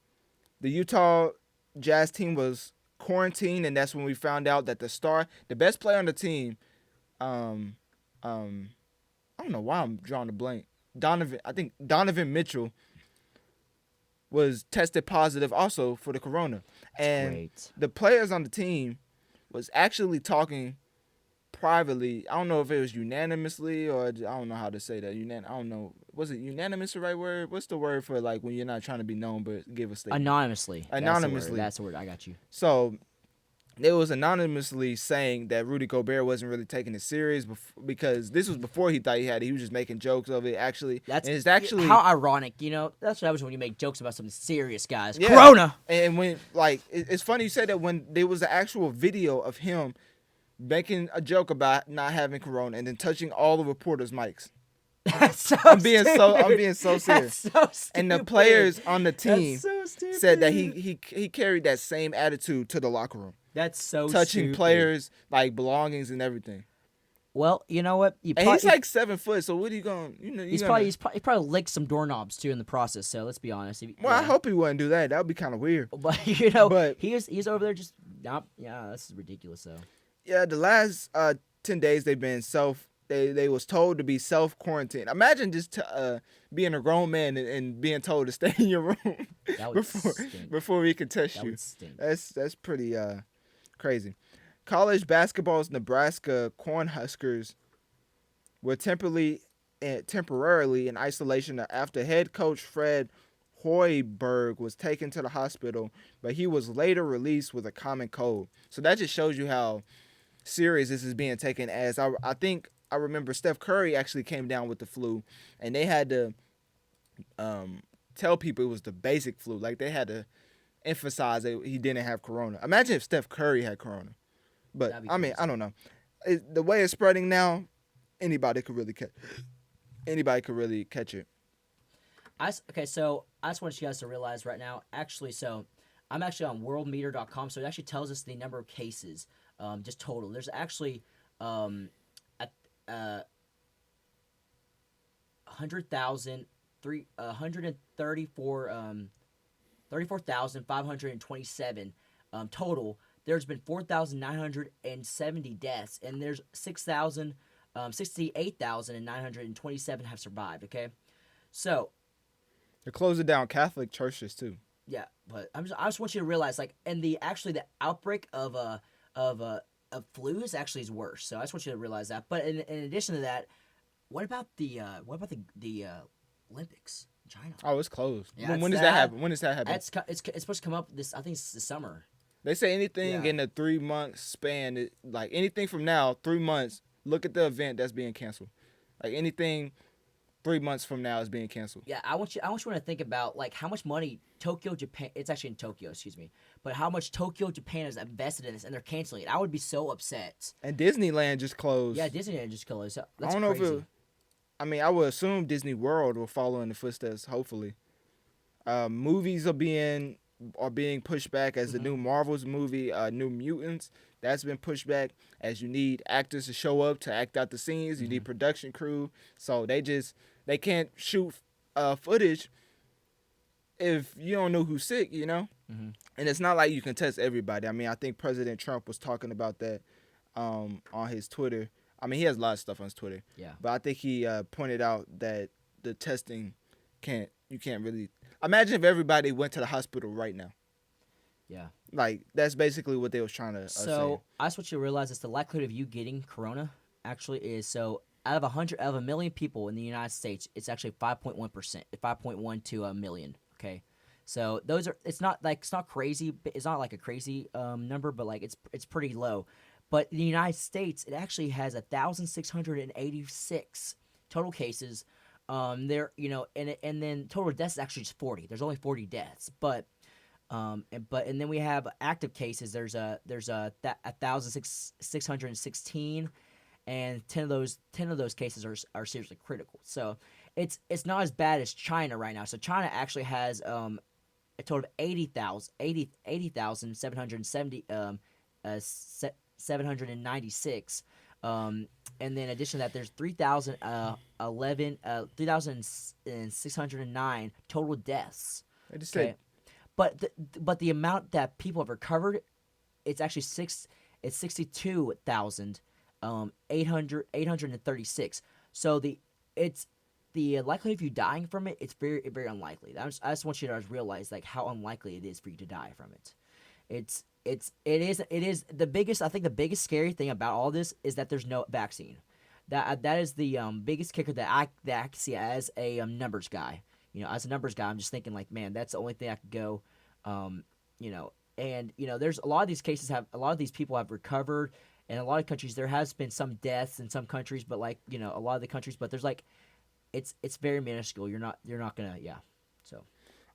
Utah Jazz team was quarantined, and that's when we found out that the best player on the team, I don't know why I'm drawing a blank. Donovan Mitchell was tested positive also for the corona. And Great. the players on the team was actually talking privately. I don't know if it was unanimously or I don't know how to say that. I don't know. Was it unanimous the right word? What's the word for like when you're not trying to be known but give a statement? Anonymously. Anonymously. That's the word. I got you. So they was anonymously saying that Rudy Gobert wasn't really taking it serious because this was before he thought he had it. He was just making jokes of it. It's actually how ironic. That's what happens when you make jokes about something serious, guys. Yeah. Corona. And when it's funny you said that when there was an actual video of him making a joke about not having corona and then touching all the reporters' mics. That's so I'm being stupid. so serious. That's so stupid. And the players on the team That's so stupid. said that he carried that same attitude to the locker room. That's so touching stupid. players like belongings and everything. Well, you know what? And he's like 7 foot, so what are you going? He's probably licked some doorknobs too in the process. So let's be honest. Well, I hope he wouldn't do that. That would be kind of weird. But he's over there just not. Yeah, this is ridiculous. So yeah, the last 10 days they've been They was told to be self quarantined. Imagine just being a grown man and being told to stay in your room that would stink. before we can test That you. would stink. That's pretty crazy. College basketball's Nebraska Cornhuskers were temporarily in isolation after head coach Fred Hoiberg was taken to the hospital, but he was later released with a common cold. So that just shows you how serious this is being taken. As I think I remember Steph Curry actually came down with the flu, and they had to tell people it was the basic flu. Like they had to emphasize that he didn't have corona. Imagine if Steph Curry had corona. But I mean, I don't know. The way it's spreading now, anybody could really catch it. So I just want you guys to realize right now. Actually, so I'm actually on worldmeter.com, so it actually tells us the number of cases, just total. There's actually 34,527 total. There's been 4,970 deaths, and there's 68,927 have survived. Okay, so They're closing down Catholic churches too. yeah, but I just want you to realize, like, and the outbreak of flu is worse. So I just want you to realize that. But in addition to that, what about the Olympics in China? Oh, it's closed. Yeah, When does that happen? When does that happen? It's supposed to come up this. I think it's this summer. They say anything Yeah. in a 3-month span, like anything from now, 3 months. Look at the event that's being canceled. Like anything 3 months from now is being canceled. Yeah, I want you to think about like how much money Tokyo, Japan. It's actually in Tokyo, excuse me. But how much Tokyo, Japan has invested in this, and they're canceling it. I would be so upset. And Disneyland just closed. Yeah, Disneyland just closed. That's I don't know crazy. if it. I mean, I would assume Disney World will follow in the footsteps. Hopefully, movies are being pushed back as the new Marvel's movie, New Mutants. That's been pushed back as you need actors to show up to act out the scenes. You need production crew, so they can't shoot footage if you don't know who's sick, And it's not like you can test everybody. I mean, I think President Trump was talking about that on his Twitter. I mean, he has a lot of stuff on his Twitter. Yeah. But I think he pointed out that the testing you can't really. Imagine if everybody went to the hospital right now. Yeah. Like, that's basically what they was trying to say. So I just want you to realize is the likelihood of you getting corona actually is so out of a million people in the United States, it's actually 5.1%, 5.1 to a million. Okay, so those are it's not crazy. It's not like a crazy number, but like it's pretty low. But in the United States, it actually has 1,686 total cases. And then total deaths is actually just 40. There's only 40 deaths, but then we have active cases. There's 1,616, and 10 of those cases are seriously critical. So it's not as bad as China right now. So China actually has a total of 80,770 796. And then in addition to that, there's 3,609 total deaths. I just Okay, said but the amount that people have recovered, it's actually 62,836. So the likelihood of you dying from it, it's very, very unlikely. I just want you to realize like how unlikely it is for you to die from it. It is the biggest. I think the biggest scary thing about all this is that there's no vaccine. That is the biggest kicker that I can see as a numbers guy. As a numbers guy, I'm just thinking like, man, that's the only thing I could go. And there's a lot of these cases a lot of these people have recovered, and a lot of countries there has been some deaths in some countries, but like a lot of the countries, but there's like, it's very minuscule. You're not gonna so.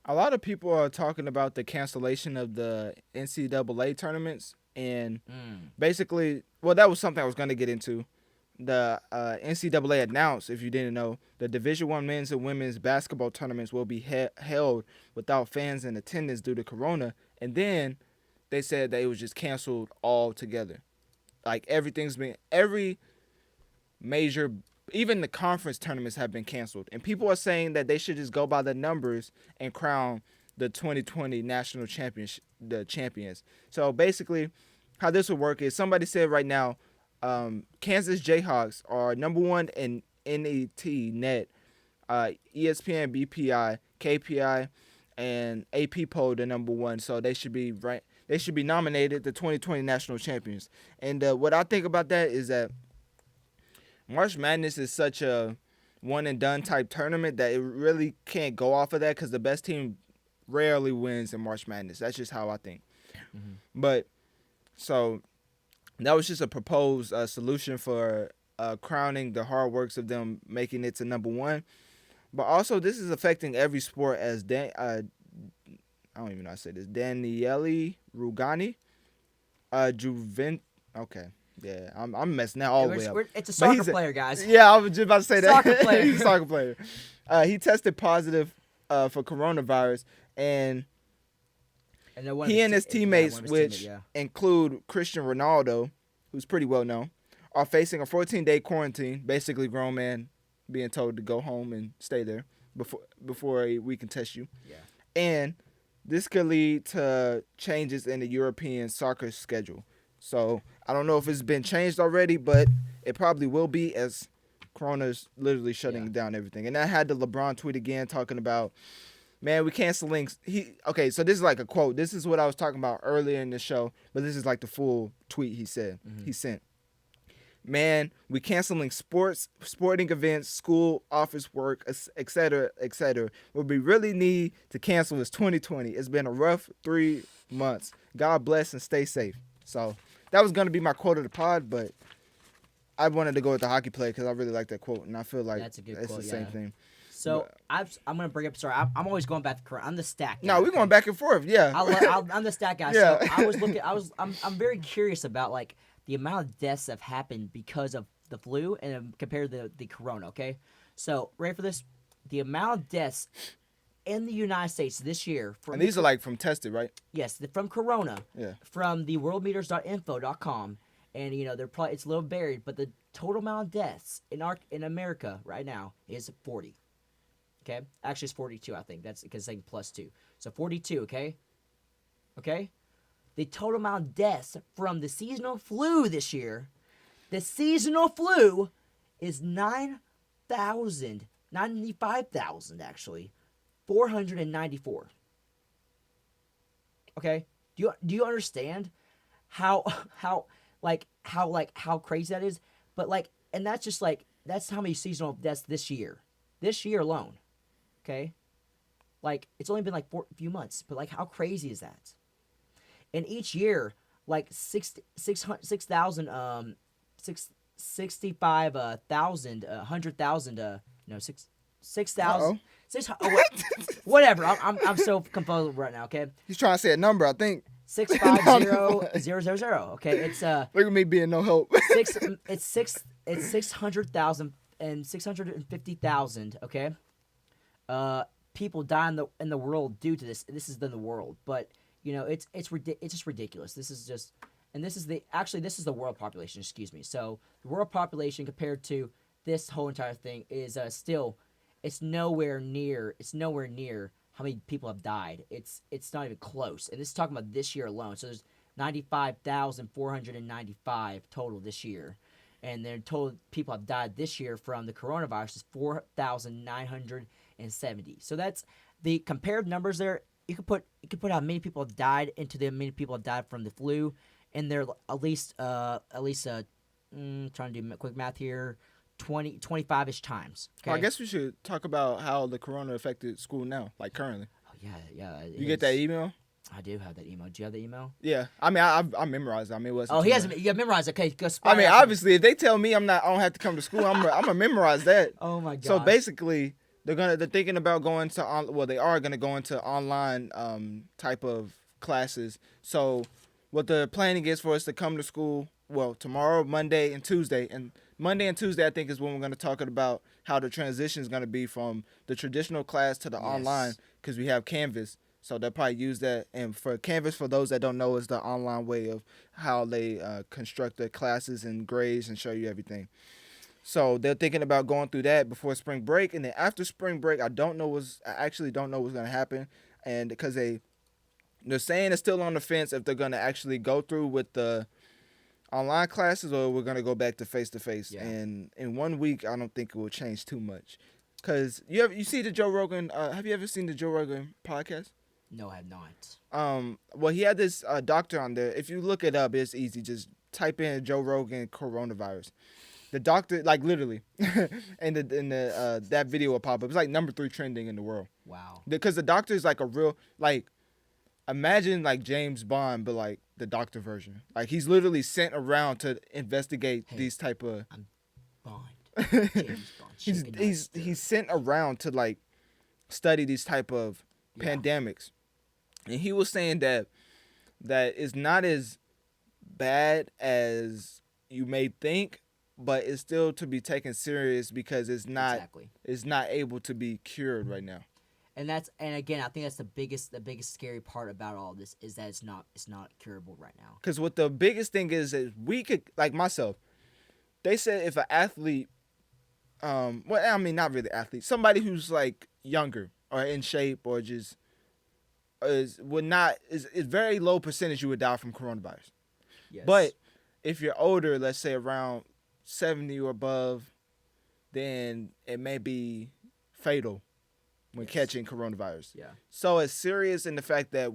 a lot of people are talking about the cancellation of the NCAA tournaments, and basically, well, that was something I was going to get into. The NCAA announced, if you didn't know, the Division I men's and women's basketball tournaments will be held without fans in attendance due to Corona, and then they said that it was just canceled altogether. Like every major, even the conference tournaments have been canceled, and people are saying that they should just go by the numbers and crown the 2020 national champions. So basically, how this would work is somebody said right now, Kansas Jayhawks are number one in net, ESPN, BPI, KPI, and AP poll the number one. So they should be right. They should be nominated the 2020 national champions. And what I think about that is that March Madness is such a one-and-done type tournament that it really can't go off of that because the best team rarely wins in March Madness. That's just how I think. Mm-hmm. But, so, that was just a proposed solution for crowning the hard works of them making it to number one. But also, this is affecting every sport as I don't even know how to say this. Daniele Rugani. Okay. Yeah, I'm messing that all the way up. It's a soccer player, guys. Yeah, I was just about to say that. Soccer player. Soccer player. He tested positive for coronavirus, and he and his teammates, which include Cristiano Ronaldo, who's pretty well known, are facing a 14-day quarantine. Basically, grown man being told to go home and stay there before we can test you. Yeah. And this could lead to changes in the European soccer schedule. So I don't know if it's been changed already, but it probably will be as Corona's literally shutting down everything. And I had the LeBron tweet again talking about, man, we canceling. Okay, so this is like a quote. This is what I was talking about earlier in the show, but this is like the full tweet he said. Mm-hmm. He sent. Man, we canceling sporting events, school, office work, et cetera, et cetera. What we really need to cancel is 2020. It's been a rough 3 months. God bless and stay safe. So that was going to be my quote of the pod, but I wanted to go with the hockey player because I really like that quote, and I feel like it's the same thing. So I'm going to bring up. Sorry, I'm always going back to correct. I'm the stat guy. No, we're going back and forth. Yeah, I'm the stat guy. Yeah. So I'm very curious about like the amount of deaths that have happened because of the flu and compared to the corona. Okay, so ready for this? The amount of deaths in the United States this year. And these are like from tested, right? Yes, from corona. Yeah. From the worldmeters.info.com. And they're probably it's a little buried, but the total amount of deaths in America right now is 40. Okay? Actually it's 42, I think. That's because it's saying plus 2. So 42, okay? Okay? The total amount of deaths from the seasonal flu this year, the seasonal flu is 95,000 actually. 494. Okay? Do you understand how crazy that is? But and that's just that's how many seasonal deaths this year. This year alone. Okay? It's only been a few months, but how crazy is that? And each year 65,000 100,000 6,000 whatever. I'm so confused right now. Okay. He's trying to say a number. I think 650,000. Okay, it's look at me being no help. It's it's 600,000 and 650,000. Okay, people die in the world due to this. This is in the world, but it's just ridiculous. This is just, and this is the world population. Excuse me. So the world population compared to this whole entire thing is still, it's nowhere near how many people have died. It's not even close. And this is talking about this year alone. So there's 95,495 total this year. And their total people have died this year from the coronavirus is 4,970. So that's the compared numbers there. You could put how many people have died into the many people have died from the flu, and they're at least trying to do quick math here, 25-ish times. Okay? Well, I guess we should talk about how the corona affected school now, like currently. Oh yeah. You get that email? I do have that email. Do you have the email? Yeah, I mean, I memorized it. I mean, it wasn't. Oh, too he much. hasn't. You have memorized. Okay, go. I mean, obviously, if they tell me I don't have to come to school, I'm gonna memorize that. Oh my god. So basically, they're thinking about going to they are gonna go into online type of classes. So what the planning is for us to come to school, well, tomorrow, Monday and Tuesday, I think is when we're gonna talk about how the transition is gonna be from the traditional class to the online, because we have Canvas. So they'll probably use that. And for Canvas, for those that don't know, is the online way of how they construct their classes and grades and show you everything. So they're thinking about going through that before spring break. And then after spring break, I actually don't know what's going to happen. And because they're saying it's still on the fence if they're going to actually go through with the online classes or we're going to go back to face-to-face. Yeah. And in 1 week, I don't think it will change too much. Because you see the Joe Rogan, have you ever seen the Joe Rogan podcast? No, I have not. Well, he had this doctor on there. If you look it up, it's easy. Just type in Joe Rogan coronavirus. The doctor, like literally, and the that video will pop up. It's like number 3 trending in the world. Wow. Because the doctor is like a real, like, imagine like James Bond, but like the doctor version. Like he's literally sent around to investigate these type of. I'm Bond. James Bond. he's sent around to like study these type of pandemics. And he was saying that it's not as bad as you may think, but it's still to be taken serious because it's not able to be cured right now. And again, I think that's the biggest scary part about all this is that it's not curable right now. Because what the biggest thing is we could, like myself, they said if an athlete, well, I mean not really athlete, somebody who's like younger or in shape or just is very low percentage you would die from coronavirus. Yes. But if you're older, let's say around 70 or above, then it may be fatal when catching coronavirus. Yeah. So it's serious in the fact that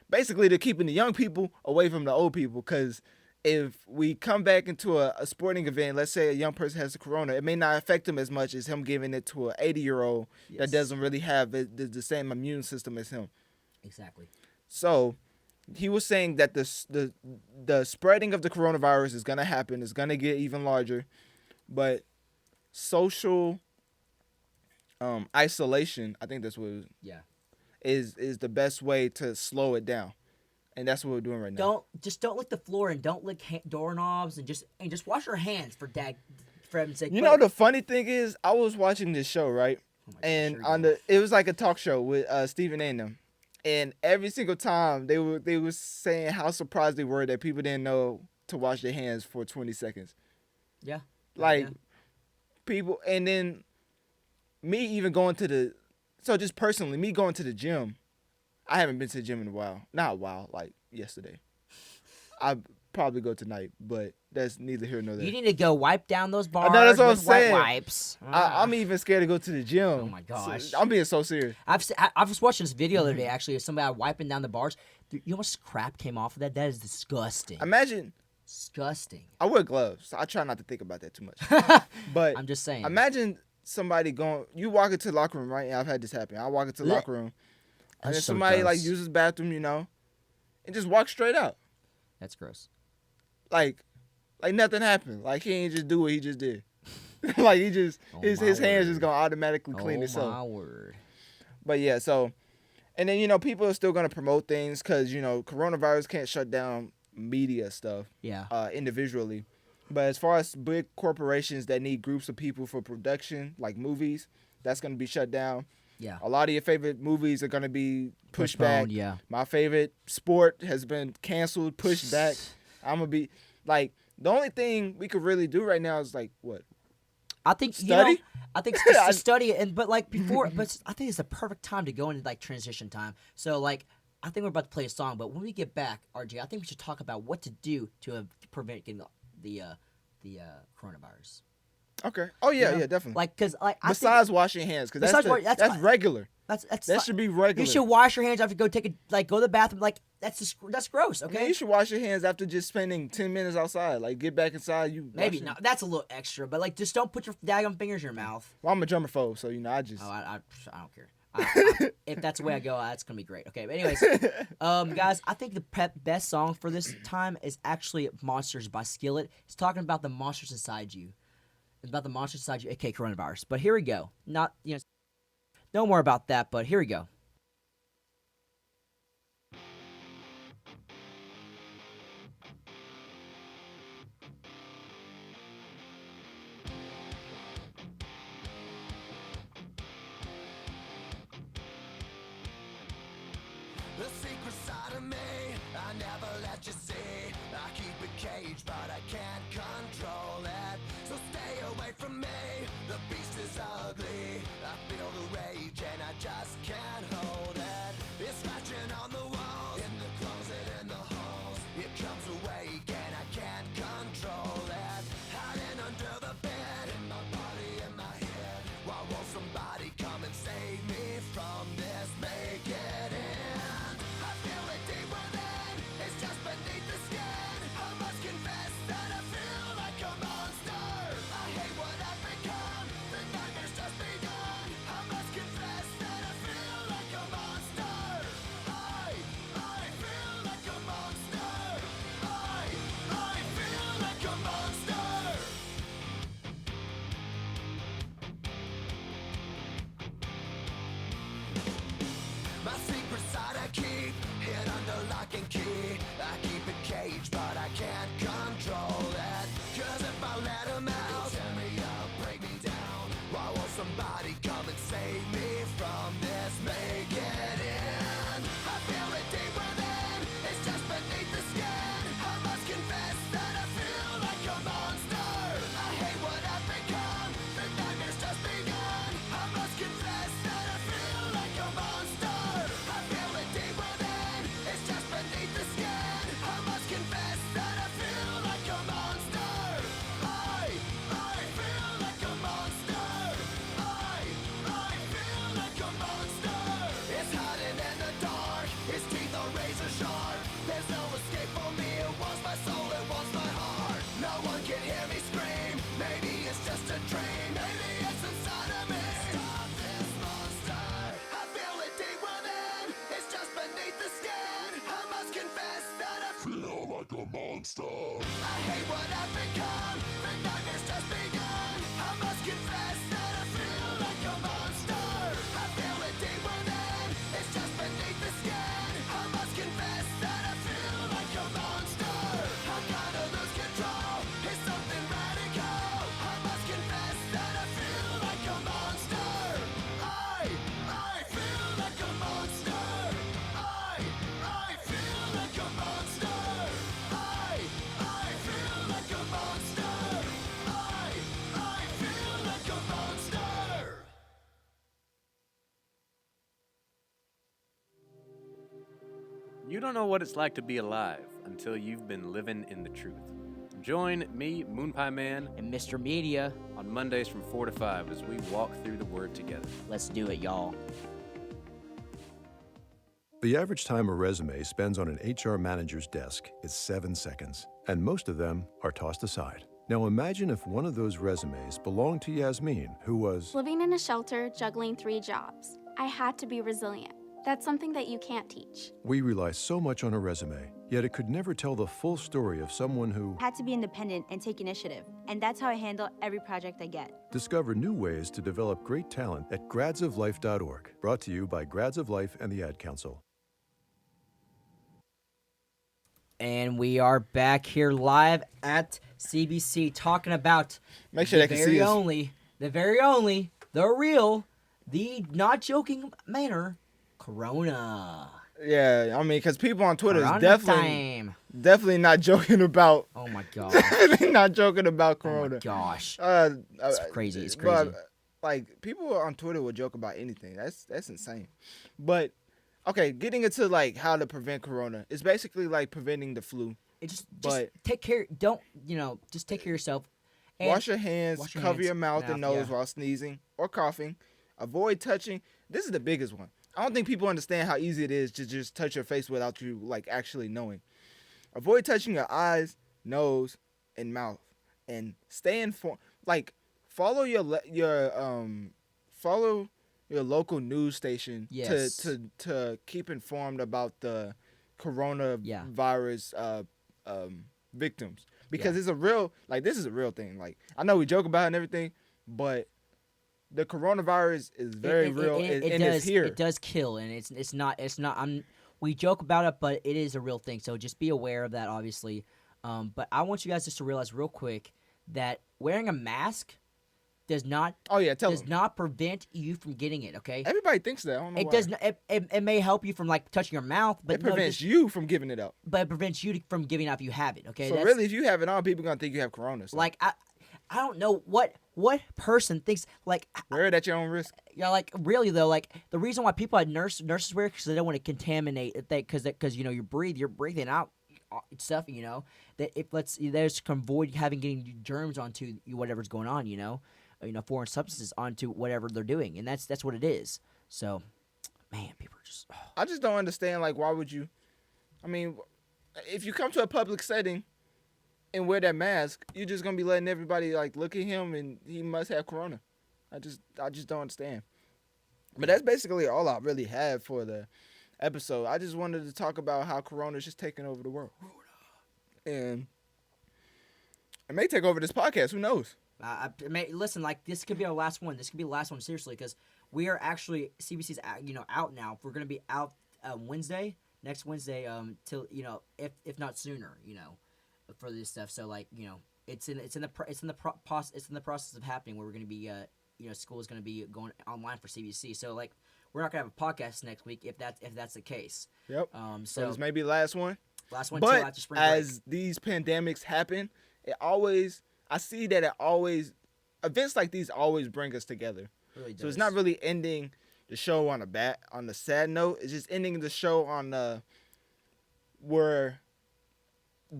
they're keeping the young people away from the old people, because if we come back into a sporting event, let's say a young person has the corona, it may not affect him as much as him giving it to an 80-year-old that doesn't really have the same immune system as him. Exactly. So he was saying that the spreading of the coronavirus is going to happen. It's going to get even larger. But social isolation, I think that's what it was, is the best way to slow it down. And that's what we're doing right now. Don't lick the floor and don't lick doorknobs and just wash your hands for heaven's sake. You know the funny thing is, I was watching this show, right? And it was like a talk show with Stephen A. and them. And every single time they were saying how surprised they were that people didn't know to wash their hands for 20 seconds. Yeah. People, and then me even going to just personally, me going to the gym. I haven't been to the gym in a while. Not a while, like yesterday. I probably go tonight, but that's neither here nor there. You need to go wipe down those bars that's what I'm with saying. wet wipes. I'm even scared to go to the gym. Oh my gosh. I'm being so serious. I was watching this video the other day, actually, of somebody wiping down the bars. You know how much crap came off of that? That is disgusting. Imagine. Disgusting. I wear gloves, so I try not to think about that too much. But I'm just saying. Imagine somebody you walk into the locker room, right? And I've had this happen. I walk into the locker room, and then somebody like uses the bathroom, and just walk straight out. That's gross. Like nothing happened. Like he ain't just do what he just did. Like he just his hands just gonna automatically clean itself. Oh my word. But yeah, so and then people are still gonna promote things because coronavirus can't shut down media stuff. Yeah. Individually. But as far as big corporations that need groups of people for production, like movies, that's going to be shut down. Yeah. A lot of your favorite movies are going to be pushed back. Postponed, yeah. My favorite sport has been canceled, pushed back. I'm going to be, like, the only thing we could really do right now is, like, what? I think Study? I think it's just to study it, but like before, but I think it's the perfect time to go into like transition time. So like, I think we're about to play a song, but when we get back, RJ, I think we should talk about what to do to prevent getting the coronavirus. Okay. Oh, yeah, You know? yeah, definitely. Like, cause like Besides washing hands, because that's regular. That's That should be regular. You should wash your hands after go take go to the bathroom. Like that's gross. Okay. Man, you should wash your hands after just spending 10 minutes outside. Like, get back inside. Maybe no, that's a little extra, but like just don't put your daggum fingers in your mouth. Well, I'm a germaphobe, so I just. Oh, I don't care. If that's the way I go, that's gonna be great. Okay, but anyways, guys, I think the best song for this time is actually "Monsters" by Skillet. It's talking about the monsters inside you. It's about the monsters inside you, aka coronavirus. But here we go. Not no more about that. But here we go. The secret side of me, I never let you see. I keep it caged, but I can't control it. So stay away from me, the beast is ugly. I feel the rage and I just can't hold it. It's scratching on the walls, in the closet, in the halls. It comes awake and I can't control it. Hiding under the bed, in my body, in my head. Why won't somebody come and save me from this? Make it end. I feel it deep within, it's just beneath the skin. I must confess that I feel like a monster. I hate what I've become, the nightmare's just begun. I must confess that I feel like a monster. I feel like a monster. I feel like a monster. My secret side I keep hid under lock and key. I keep it caged, but I can't control it. 'Cause if I let him out, he'll tear me up, break me down. Why won't somebody come and save me from this? Make it end. I feel it deep within, it's just beneath the skin. I must confess that I feel like a monster. I hate what I've become, the nightmare's just begun. I must confess that I feel like a monster. I feel it deep within, it's just beneath the skin. I must confess that I feel like a monster. I feel like a monster. I feel like a monster. It's hiding in the dark, its teeth are razor sharp. There's no escape for me, it wants my soul, it wants my heart. No one can hear me scream, maybe it's just a dream. Maybe it's inside of me. Stop this monster. I feel it deep within, it's just beneath the skin. I must confess that I feel like a monster. I hate what I've become, the nightmare's just begun. I must confess that I feel like a monster. I feel it deep within, it's just beneath the skin. I must confess that I feel like a monster. I'm gonna lose control, it's something radical. I must confess that I feel like a monster. I feel like a monster. I feel like a monster. I feel like a monster. I feel like a monster. You don't know what it's like to be alive until you've been living in the truth. Join me, Moonpie Man, And Mr. Media, on Mondays from 4 to 5 as we walk through the Word together. let's do it, y'all. The average time a resume spends on an HR manager's desk is 7 seconds, and most of them are tossed aside. Now imagine if one of those resumes belonged to Yasmin, who was Living in a shelter, juggling 3 jobs. I had to be resilient. That's something that you can't teach. We rely so much on a resume, yet it could never tell the full story of someone who Had to be independent and take initiative, and that's how I handle every project I get. discover new ways to develop great talent at gradsoflife.org. Brought to you by Grads of Life and the Ad Council. And we are back here live at CBC talking about Make sure they can see us. the very only, the real, the not joking manner, Corona. Yeah, I mean, because people on Twitter Corona is definitely not joking about. Oh my gosh. Definitely not joking about Oh Corona. my gosh. It's It's crazy. It's crazy. But, like, people on Twitter will joke about anything. That's insane. But okay, getting into like how to prevent Corona, it's basically like preventing the flu. It just But take care. Don't just take care of yourself. And wash your hands, cover your mouth and nose yeah. while sneezing or coughing. Avoid touching. This is the biggest one. I don't think people understand how easy it is to just touch your face without you like actually knowing. Avoid touching your eyes, nose, and mouth, and stay informed. Like follow your local news station Yes. to keep informed about the coronavirus victims, because it's a real, like, this is a real thing. Like, I know we joke about it and everything, but the coronavirus is very real and it's here. It does kill, and it's not. We joke about it, but it is a real thing. So just be aware of that, obviously. But I want you guys just to realize real quick that wearing a mask does not not prevent you from getting it. Okay. Everybody thinks that. I don't know it why. does not. It may help you from like touching your mouth, but It prevents you from giving it up. But it prevents you from giving out if you have it. Okay. So really, if you have it on, people gonna think you have corona. So. Like I don't know what person thinks like wear it at your own risk. Yeah, like really though, like the reason why people had nurses wear because they don't want to contaminate it, because you're breathing out stuff, that if there's can avoid getting germs onto you, whatever's going on, foreign substances onto whatever they're doing, and that's what it is. So, man, people are just. I just don't understand. Like, why would you? I mean, if you come to a public setting and wear that mask, you're just gonna be letting everybody like look at him and he must have corona. I just don't understand. But that's basically all I really have for the episode. I just wanted to talk about how corona is just taking over the world, and it may take over this podcast. Who knows? Listen, like this could be our last one. This could be the last one, seriously, because we are actually CBC's out now. We're gonna be out next Wednesday, till if not sooner, for this stuff. So like it's in the process of happening where we're gonna be school is gonna be going online for CBC. So like we're not gonna have a podcast next week if that's the case. Yep. So this may be the last one. Last one. But till after spring break. as these pandemics happen, I see that events like these always bring us together. Really does. So it's not really ending the show on a sad note. It's just ending the show on we're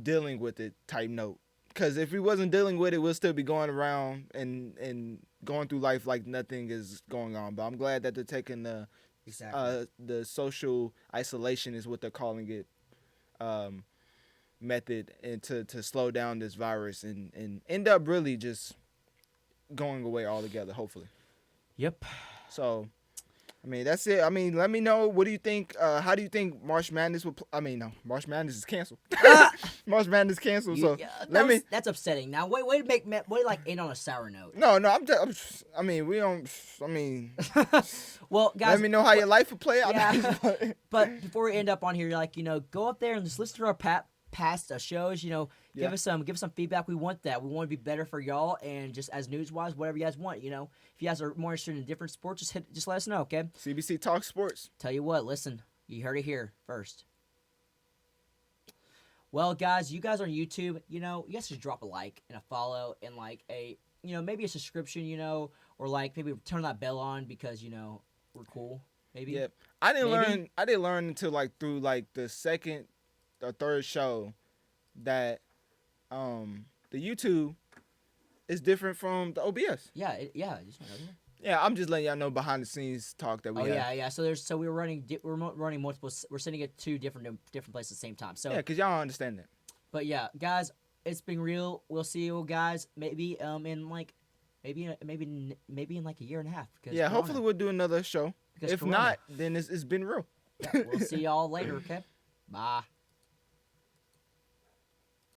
dealing with it type note. Because if we wasn't dealing with it, we'll still be going around and going through life like nothing is going on. But I'm glad that they're taking the social isolation is what they're calling it, method, and to slow down this virus and end up really just going away altogether, hopefully. Yep. So, I mean, that's it. I mean, let me know. What do you think? How do you think March Madness will? No, March Madness is canceled. March Madness canceled. So that's upsetting. Now, way to like end on a sour note. No, we don't. Well, guys, let me know how your life will play out. Yeah. But before we end up on here, go up there and just listen to our past shows. Give us some feedback. We want that. We want to be better for y'all, and just as news wise, whatever you guys want. If you guys are more interested in different sports, just let us know. Okay. CBC Talk Sports. Tell you what, listen, you heard it here first. Well, guys, you guys on YouTube, you guys should drop a like and a follow and like a maybe a subscription, or like maybe turn that bell on because we're cool. Maybe. Yeah. I didn't learn until like through like the second or third show that the YouTube is different from the OBS. Yeah, just went over here. Yeah, I'm just letting y'all know behind the scenes talk that we have. Yeah. So we're running multiple. We're sending it to different places at the same time. So yeah, cause y'all don't understand that. But yeah, guys, it's been real. We'll see you guys maybe in like maybe in like a year and a half. Yeah, hopefully we'll do another show. If not, then it's been real. Yeah, we'll see y'all later. Okay, bye.